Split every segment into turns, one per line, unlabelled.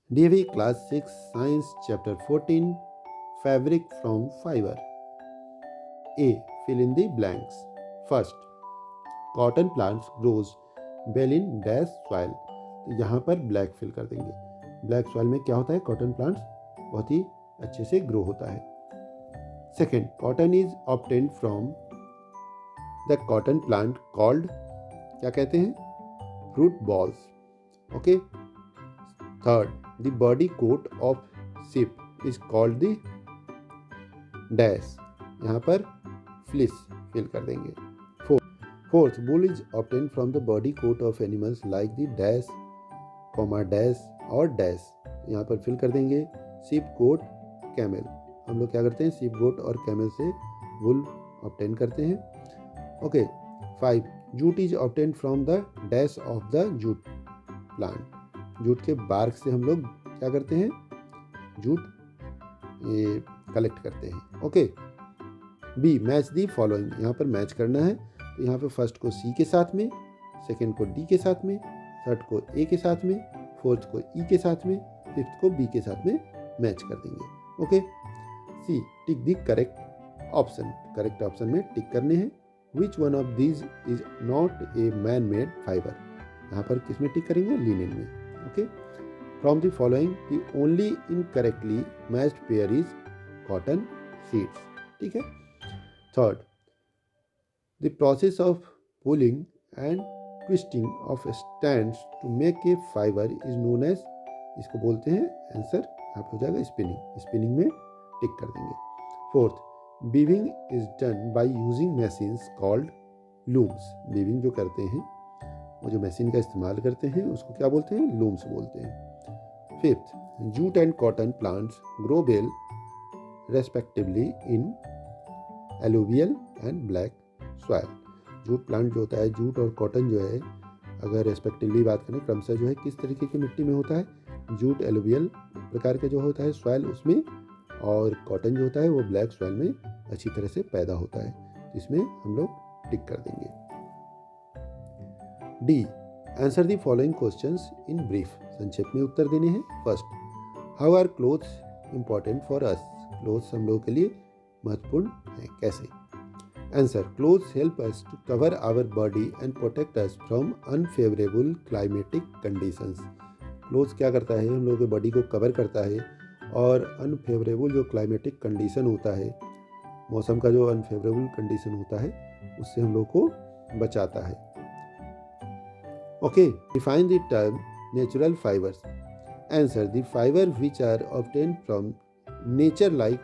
DAV Class 6 Science Chapter 14 Fabric from Fiber. A. Fill in the blanks. First, cotton plants grows well in dash soil. तो यहाँ पर black fill कर देंगे। Black soil में क्या होता है? कॉटन प्लांट्स बहुत ही अच्छे से ग्रो होता है। Second, cotton is obtained from the cotton plant called, क्या कहते हैं? Fruit bolls. Okay. Third, the body coat of sheep is called the dash, यहाँ पर फ्लिस फिल कर देंगे। Fourth, wool is obtain from the body coat of animals like the dash, comma dash और dash, यहाँ पर fill कर देंगे। Ship गोट camel, हम लोग क्या करते हैं? शिप गोट और कैमल से वूल ऑब्टेन करते हैं। Okay. 5, jute is obtain from the dash of the jute plant. Jute के बार्क से हम लोग क्या करते हैं? जूट ये कलेक्ट करते हैं। Okay. B, match the following, यहाँ पर मैच करना है। तो यहाँ पे फर्स्ट को सी के साथ में, सेकंड को डी के साथ में, थर्ड को ए के साथ में, फोर्थ को ई के साथ में, फिफ्थ को बी के साथ में मैच कर देंगे। Okay. C, tick the correct option, correct option में टिक करने हैं। Which one of these is not a man made fibre, यहाँ पर किस में टिक करेंगे? लिनेन में। Okay. From the following the only incorrectly matched pair is cotton seeds. ठीक है। Third, the process of pulling and twisting of strands to make a fibre is known as, इसको बोलते हैं, आंसर यहाँ पर हो जाएगा स्पिनिंग। स्पिनिंग में टिक कर देंगे। Fourth, weaving is done by using machines called looms. Weaving जो करते हैं, वो जो मशीन का इस्तेमाल करते हैं, उसको क्या बोलते हैं? लूम्स बोलते हैं। Fifth, jute and cotton plants grow well respectively in alluvial and black soil. Jute plant जो होता है, जूट और कॉटन जो है, अगर रेस्पेक्टिवली बात करें, क्रमशः जो है किस तरीके की मिट्टी में होता है? जूट एलुवियल प्रकार का जो होता है सॉइल उसमें, और कॉटन जो होता है वो ब्लैक सॉइल में अच्छी तरह से पैदा होता है। तो इसमें हम लोग टिक कर देंगे। D, answer the following questions in brief, संक्षेप में उत्तर देने हैं। First, how are clothes important for us. Clothes हम लोगों के लिए महत्वपूर्ण है, कैसे? Answer, clothes help us to cover our body and protect us from unfavourable climatic conditions. Clothes क्या करता है? हम लोगों के बॉडी को कवर करता है, और अनफेवरेबल जो क्लाइमेटिक कंडीशन होता है, मौसम का जो अनफेवरेबल कंडीशन होता है, उससे हम लोग को बचाता है। Okay. Define the term natural fibres. Answer, the fibre which are obtain from nature like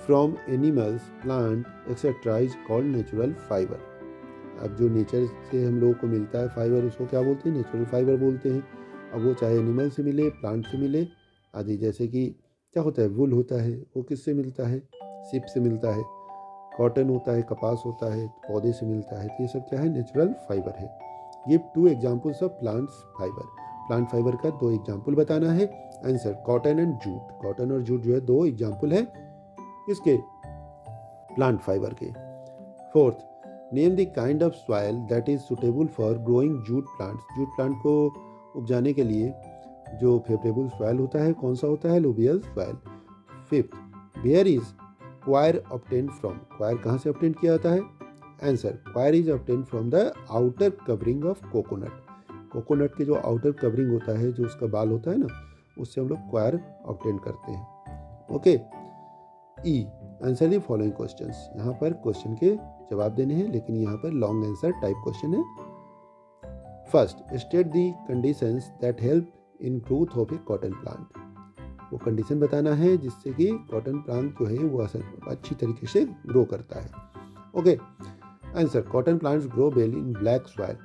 from animals, plant etcetera is called natural fibre. अब जो नेचर से हम लोगों को मिलता है फाइबर, उसको क्या बोलते हैं? नेचुरल फाइबर बोलते हैं। अब वो चाहे एनिमल से मिले, प्लांट से मिले आदि, जैसे कि क्या होता है? वुल होता है, वो किससे मिलता है? शिप से मिलता है। कॉटन होता है, कपास होता है, पौधे से मिलता है। तो ये सब क्या है? नेचुरल फाइबर है। Give 2 examples of plants fibre. Plant fibre का 2 एग्जाम्पल बताना है। Answer, cotton and jute. Cotton और जूट जो है 2 एग्जाम्पल है किसके? प्लांट फाइबर के। Fourth, name the kind of soil that is suitable for growing jute plants. Jute plant को उपजाने के लिए जो फेवरेबल सॉइल होता है, कौन सा होता है? Alluvial soil. Fifth, where is coir obtain from. Coir कहाँ से ऑब्टेन किया जाता है? Answer, coir is obtain from the outer covering of coconut. Coconut के जो आउटर कवरिंग होता है, जो उसका बाल होता है ना, उससे हम लोग क्वायर ऑब्टेन करते हैं। Okay. E, answer the following questions. यहाँ पर क्वेश्चन के जवाब देने हैं, लेकिन यहाँ पर लॉन्ग आंसर टाइप क्वेश्चन है। First, state the conditions that help in growth of A cotton plant. वो कंडीशन बताना है जिससे कि कॉटन प्लांट जो है वो अच्छी तरीके से ग्रो करता है। Okay. Answer, cotton plants grow well in black soil,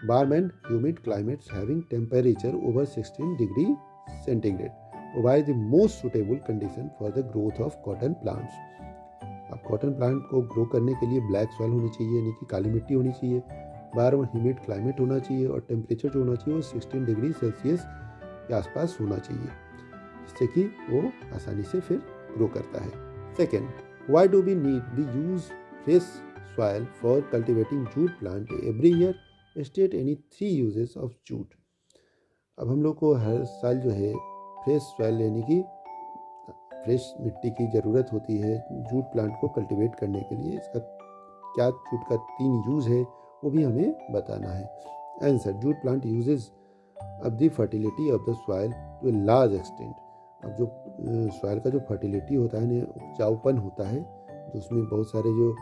warm and humid climates having temperature over 16 degree centigrade provide the most suitable condition for the growth of cotton plants। अब cotton plant को grow करने के लिए black soil होनी चाहिए, यानी कि काली मिट्टी होनी चाहिए, वार्म ह्यूमिड क्लाइमेट होना चाहिए, और टेम्परेचर जो होना चाहिए वो 16 डिग्री सेल्सियस के आसपास होना चाहिए, जिससे कि वो आसानी से फिर ग्रो करता है। Second, why do we need the use fresh soil for cultivating jute plant every year? State any 3 uses of jute। अब हम लोग को हर साल जो है फ्रेश सॉइल यानी कि फ्रेश मिट्टी की ज़रूरत होती है जूट प्लांट को कल्टीवेट करने के लिए। इसका क्या जूट का 3 यूज़ है वो भी हमें बताना है। Answer, jute plant uses up the fertility of the soil to a large extent. अब जो सॉइल का जो फर्टिलिटी होता है ना, उपजाऊपन होता है, तो उसमें बहुत सारे जो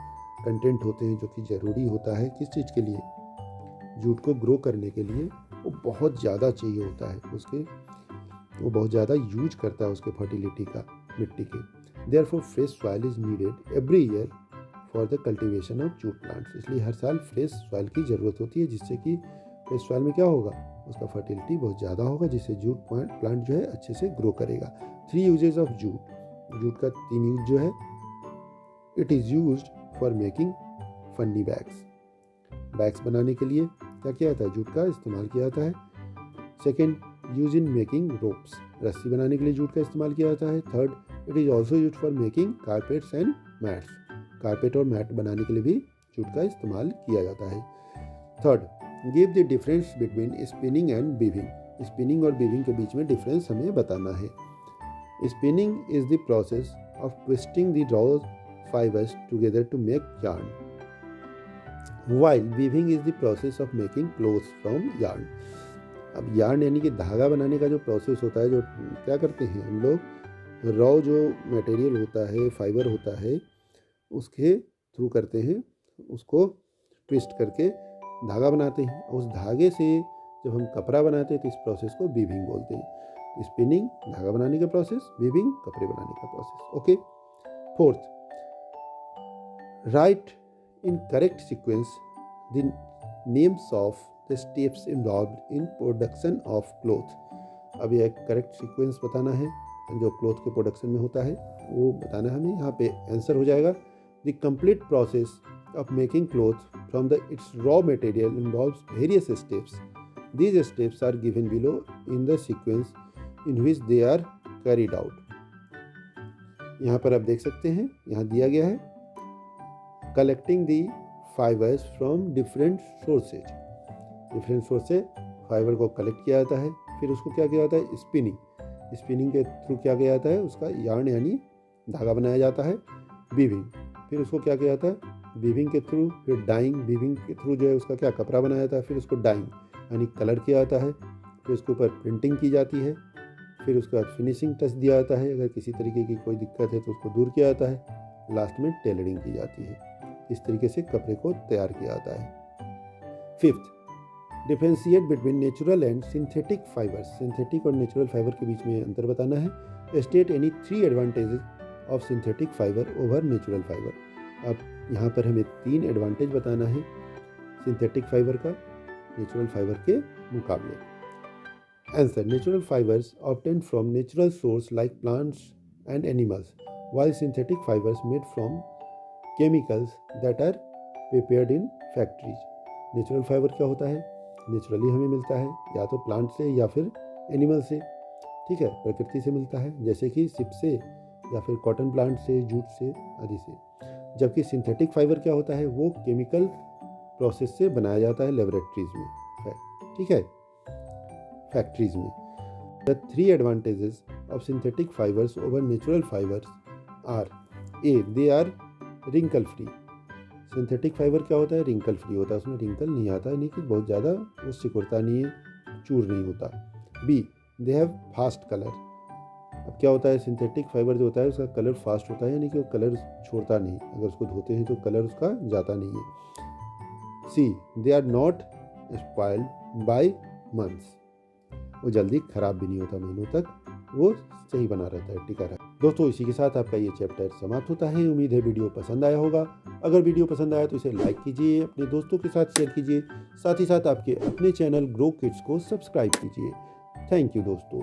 कंटेंट होते हैं जो कि ज़रूरी होता है किस चीज़ के लिए, जूट को ग्रो करने के लिए, वो बहुत ज़्यादा चाहिए होता है उसके, वो बहुत ज़्यादा यूज करता है उसके फर्टिलिटी का मिट्टी के। Therefore fresh soil is needed every year for the cultivation of jute plants. इसलिए हर साल फ्रेश सॉइल की ज़रूरत होती है, जिससे कि फ्रेश सॉइल में क्या होगा, उसका फर्टिलिटी बहुत ज़्यादा होगा, जिससे जूट प्लांट जो है अच्छे से ग्रो करेगा। 3 यूजेज ऑफ जूट। जूट का 3 यूज जो है, it is used for making फन्नी बैग्स। बैग्स बनाने के लिए क्या किया जाता है, जूट का इस्तेमाल किया जाता है। Second, use in making ropes. रस्सी बनाने के लिए जूट का इस्तेमाल किया जाता है। Third, it is also use for making carpets and mats. Carpet और मैट बनाने के लिए भी जूट का इस्तेमाल किया जाता है। Third, give the difference between spinning and weaving. Spinning और वीविंग के बीच में डिफरेंस हमें बताना है। Spinning is the process of twisting the raw fibres together to make yarn, while weaving is the process of making clothes from yarn। अब yarn यानी कि धागा बनाने का जो प्रोसेस होता है, जो क्या करते हैं हम लोग, रॉ जो मटेरियल होता है, फाइबर होता है, उसके थ्रू करते हैं, उसको ट्विस्ट करके धागा बनाते हैं। उस धागे से जब हम कपड़ा बनाते हैं तो इस प्रोसेस को वीविंग बोलते हैं। स्पिनिंग धागा बनाने का प्रोसेस, वीविंग कपड़े बनाने का process. Okay. Fourth, right in correct sequence the names of the steps involved in production of cloth। अब यह करेक्ट सीक्वेंस बताना है जो क्लॉथ के प्रोडक्शन में होता है, वो बताना है हमें। यहाँ पे आंसर हो जाएगा, the complete process of making cloth from the its raw material involves various steps. These steps are given below in the sequence in which they are carried out. यहाँ पर आप देख सकते हैं, यहाँ दिया गया है collecting the fibres from different sources. Different source से फाइबर को कलेक्ट किया जाता है, फिर उसको क्या किया जाता है, स्पिनिंग। स्पिनिंग के थ्रू क्या किया जाता है, उसका यार्न यानी धागा बनाया जाता है। वीविंग, फिर उसको क्या किया जाता है, वीविंग के थ्रू, फिर डाइंग, वीविंग के थ्रू जो है उसका क्या कपड़ा बनाया जाता है, फिर उसको डाइंग यानी कलर किया जाता है, फिर उसके ऊपर प्रिंटिंग की जाती है, फिर उसके बाद फिनिशिंग टच दिया जाता है, अगर किसी तरीके की कोई दिक्कत है तो उसको दूर किया जाता है, लास्ट में टेलरिंग की जाती है। इस तरीके से कपड़े को तैयार किया जाता है। Fifth, differentiate between natural and synthetic fibres. Synthetic और नेचुरल फाइबर के बीच में अंतर बताना है। State any 3 advantages of synthetic fibre over natural fibre. अब यहाँ पर हमें 3 एडवांटेज बताना है सिंथेटिक फाइबर का नेचुरल फाइबर के मुकाबले। Answer, natural fibres obtained from natural source like plants and animals, while synthetic fibers made from chemicals that are prepared in factories। Natural fibre क्या होता है, नेचुरली हमें मिलता है या तो प्लांट से या फिर एनिमल से, ठीक है, प्रकृति से मिलता है, जैसे कि सिप से या फिर कॉटन प्लांट से, जूट से आदि से। जबकि सिंथेटिक फाइबर क्या होता है, वो केमिकल प्रोसेस से बनाया जाता है लेबोरेटरीज में, ठीक है, फैक्ट्रीज में। The 3 advantages of synthetic fibres over natural fibres are, A, they are wrinkle free. Synthetic fibre क्या होता है, रिंकल फ्री होता है, उसमें रिंकल नहीं आता, यानी कि बहुत ज़्यादा वो सिकुड़ता नहीं है, चूर नहीं होता। B, they have fast colour. अब क्या होता है, सिंथेटिक फाइबर जो होता है उसका कलर फास्ट होता है, यानी कि वो कलर छोड़ता नहीं, अगर उसको धोते हैं तो कलर उसका जाता नहीं है। See, they are not spoiled by months. वो जल्दी ख़राब भी नहीं होता, महीनों तक वो सही बना रहता है, टिका रहता है। दोस्तों, इसी के साथ आपका ये चैप्टर समाप्त होता है। उम्मीद है वीडियो पसंद आया होगा। अगर वीडियो पसंद आया तो इसे लाइक कीजिए, अपने दोस्तों के साथ शेयर कीजिए, साथ ही साथ आपके अपने चैनल ग्रो किड्स को सब्सक्राइब कीजिए। थैंक यू दोस्तों।